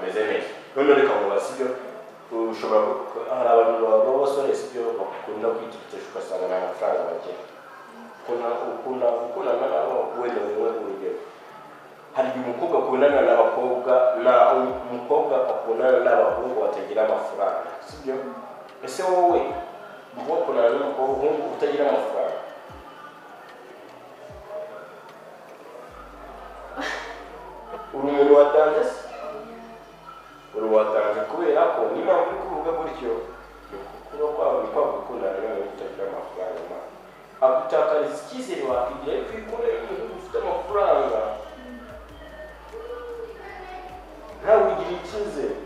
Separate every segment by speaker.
Speaker 1: ameze neza none reka ngo basibyo ushobora hari abantu b'abasore sibyo bakunda kwititesha ugasanga nta mafaranga bagira ukundana nabo wenda wowe urugero hari umukobwa akundana n'abakobwa umukobwa akundana n'abahungu batagira amafaranga sibyo ese wowe ukundana n'umukobwa utagira amafaranga uri umuntu watanze uri watanze kubera ko niba uri kuvuga gutyo kuba kwawe gukundana n'umuntu utagira amafaranga agutakariza icyizere wakigira ariko iyo ukoreye umuntu ufite amafaranga ntawe ugira icyizere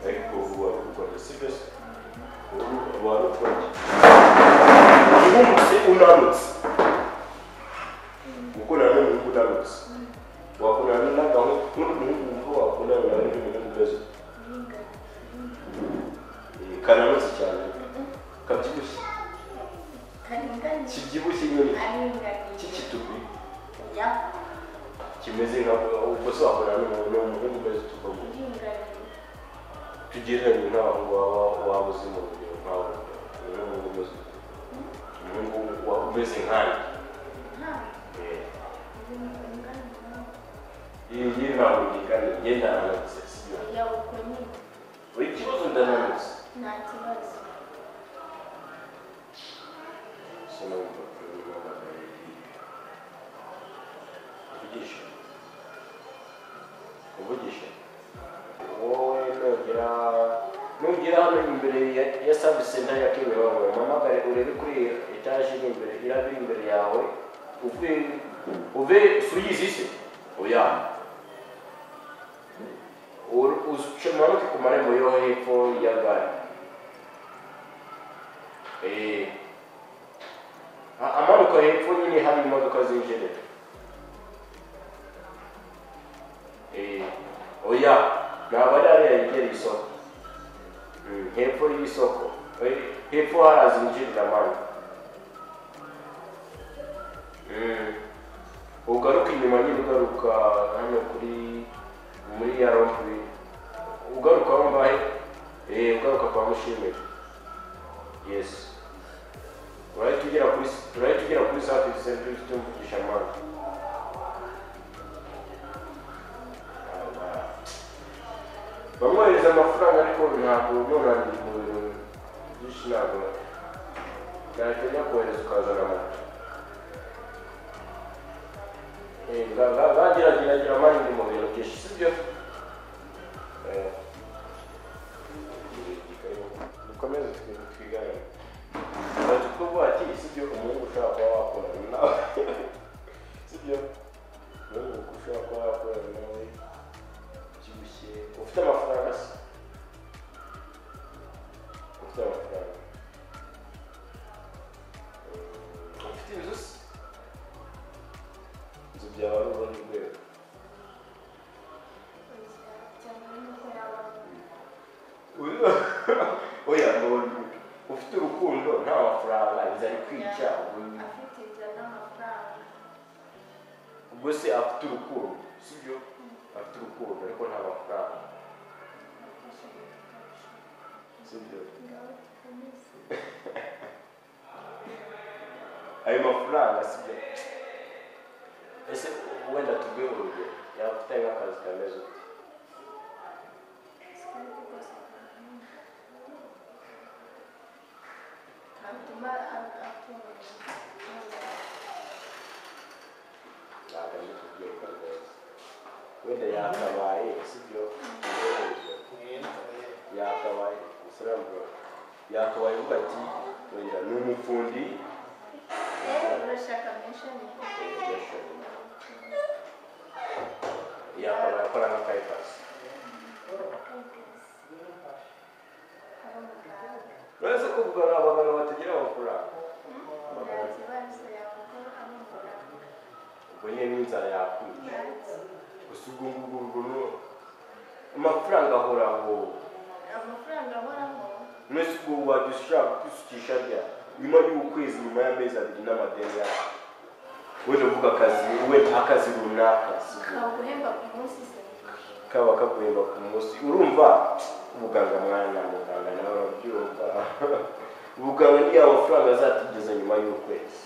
Speaker 1: ariko ubu warukora sibyo ubu warukora ubu unanutse gukundana n'umuntu unanutse wakundana n'umuhungu wakundana n'umuntu mwiza kananutse cyane kabyibushye kibyibushye nyine cy'ikitubi kimeze nka ubwo se wakundana n'umuntu mwiza tugereranye nk'abantu wabuze mu rugero nkawe umuhungu umeze nkanjye iyi ntabwo ngikane ngenda nanutse sibyo buri kibazo ndananutse
Speaker 2: nta kibazo
Speaker 1: sinumva uvugisha wowe nugira hano imbere ya service center ya Kimironko mamagare urebe kuri etage iri imbere irabiri imbere yawe uve suyizi se oya ushemanuke ku marembo yo hepfo ya gare amanuka hepfo nyine hari imodoka zinjirira oya ntabwo ari hariya yegera isoko hepfo y'isoko hepfo harazinjirira amano ugaruka inyuma nyine ugaruka hano muri ya rompuwe ugaruka aho ngahe ugaruka kwa Mushimire yes turahita ugera kuri service center tumvugisha amano bamwohereza amafaranga ariko ntabwo nonandi mu bintu byinshi ntabwo nahita kohereza ukazana moto bageragira amahirwe mu bintu byinshi sibyo dukomeze twiganire tukuvuga ati sibyo umuhungu ushobora kuba wakorana nawe sibyo umuhungu ushobora kuba wakorana nawe ubyibushye ufite amafaranga se ufite amafaranga ufite inzu se inzu byawe ari urundi rwego oya ufite urukundo nta mafaranga inzu ari kwica
Speaker 2: afite inzu n'amafaranga
Speaker 1: ubwo se afite urukundo sibyo afite urukundo ariko nta mafaranga sibyo ayo mafaranga sibyo ese wenda tubwiye urugero yaba afite nk'akazi kameze ute
Speaker 2: atuma atunga
Speaker 1: ntabwo ari kubwirwa neza wenda yakabaye sibyo yakabaye yakabaye uvuga ati wenda ni umufundi
Speaker 2: urashaka mention
Speaker 1: yakabaye akora nka kayipasi uretse kuvuga ni abaganga batagira amafaranga ubwo nyine n'inzara yakwica gusa ubwo ngubwo amafaranga ahoraho
Speaker 2: amafaranga ahoraho
Speaker 1: mwese ubwo wadushaka kwisukisha rya nyuma y'ukwezi nyuma y'amezi 2 n'amadeni yawe wenda uvuga akazi runaka
Speaker 2: kaguhemba ku munsi se
Speaker 1: kaba kaguhemba ku munsi urumva ubuganga mwana muganga nawe urabyumva ubuganga ni amafaranga azatigeza nyuma y'ukwezi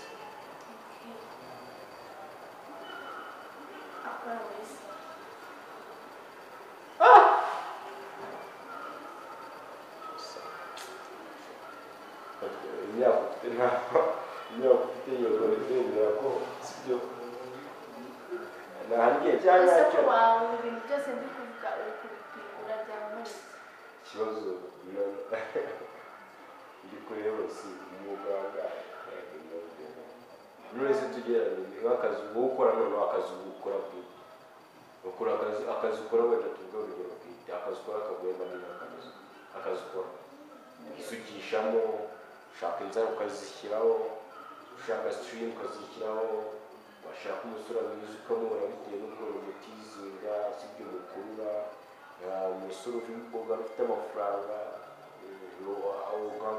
Speaker 1: isukishamo ushaka inzara ukazishyiraho ushaka stream ukazishyiraho washaka umusura mwiza ukamubona bitewe n'ukuntu mutizinga sibyo mukurura umusura ufite amafaranga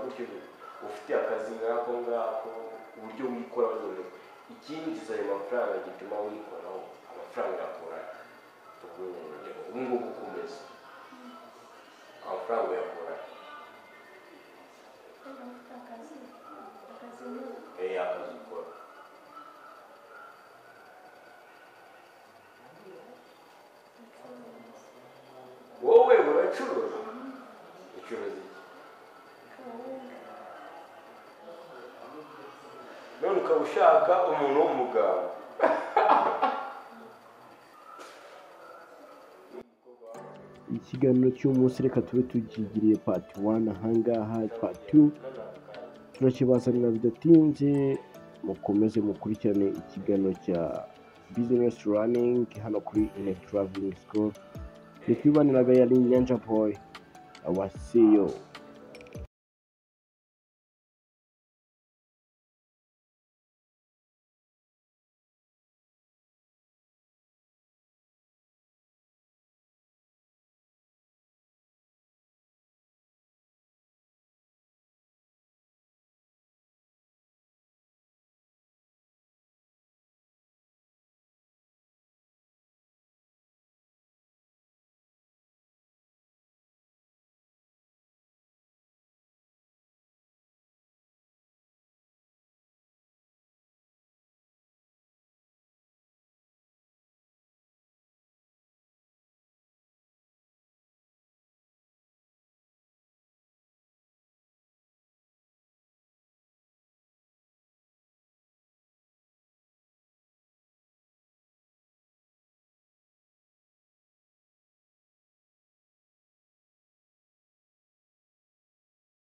Speaker 1: gutyo ufite akazi nk'ako ngako uburyo wikora nyine ikinjiza ayo mafaranga gituma wikoraho amafaranga yakora ubu ngubu ukomeza amafaranga yakora akazi ukora wowe uracuruza ucuruza none ukaba ushaka umuntu w'umugabo
Speaker 3: ikiganiro cy'umunsi reka tube tugigiriye part 1 ahangaha part 2 turakibazanira bidatinze mukomeze mukurikirane ikiganiro cya business running hano kuri Net Traveling School. Nikibaniraga yari Nyanja Boy. I will see you.